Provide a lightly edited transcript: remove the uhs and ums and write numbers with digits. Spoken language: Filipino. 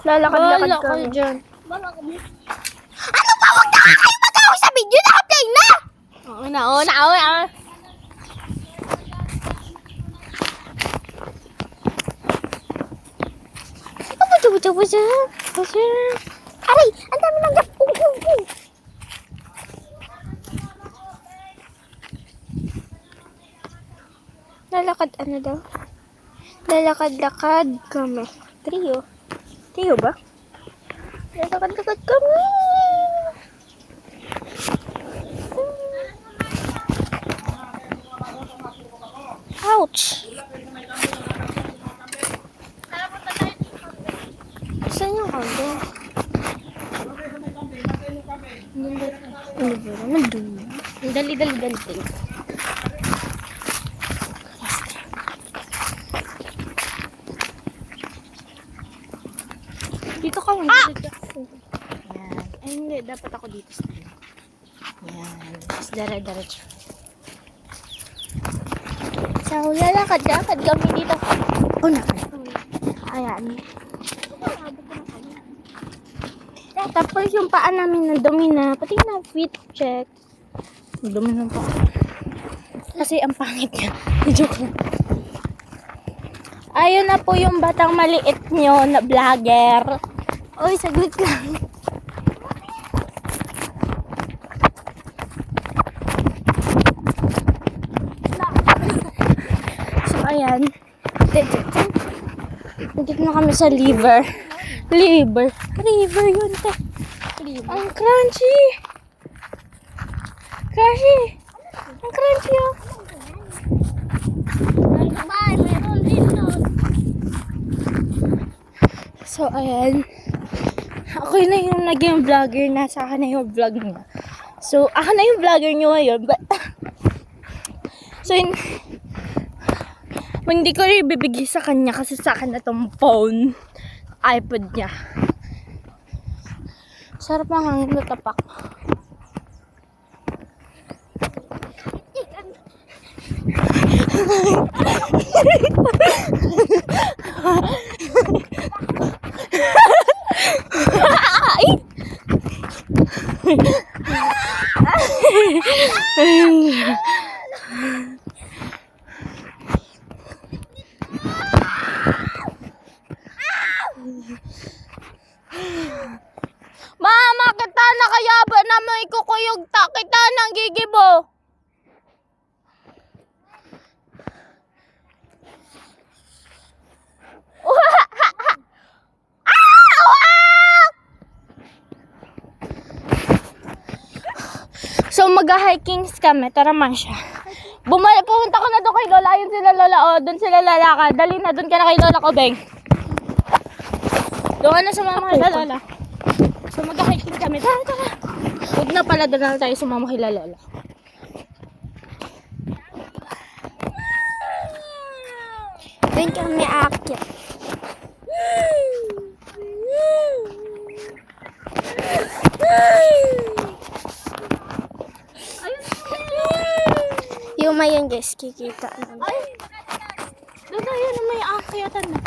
Lalakad-lakad kami dyan. Ano ba? Huwag na kayo mag-away sa video. Naka-play na! Oo. Aray! Ang dami ng gapong. Lalakad ano daw? Lalakad-lakad kami. Trio. Trio ba? Lalakad-lakad kami. Ouch! Saan yung kando? Nandun. Dali. Dito ka lang. Yan. Ay, hindi. Dapat ako dito sa akin. Yan. Tapos dire-diretso. So, lalakad-lakad kami dito. Ayan. Tapos yung paa namin nadumi na. Pati na fit check. Nadumi ng paa. Kasi ang pangit niya. Joke lang. Ayun na po yung batang maliit nyo na vlogger. Uy, saglit lang. So, ayan. Nandito na kami sa river yun, te. Ang crunchy. Ang crunchy, oh. So, ayan. Ako na yung naging vlogger na. Sa akin na yung vlog niya. So, ako na yung vlogger niyo ngayon. But, so, hindi ko rin bibigay sa kanya kasi sa akin na tong phone. iPod niya. Sarap ang hangin na tapak. Mama, kita na kaya ba naman ikukuyog ta kita ng gigibo? So mag-hikings kami, tara man siya. Pumunta ko na doon kay Lola, ayun sila Lola, doon sila lalakad. Dali na, doon ka na kay Lola ko, Beng. Doon na sumama kay Lola. So mag-hiking kami, tara. Huwag na pala, doon na tayo sumama kay Lola. Doon kami aakyat. Yung mayan guys, kikita naman. Ay! Doon na yun, may aakyatan na.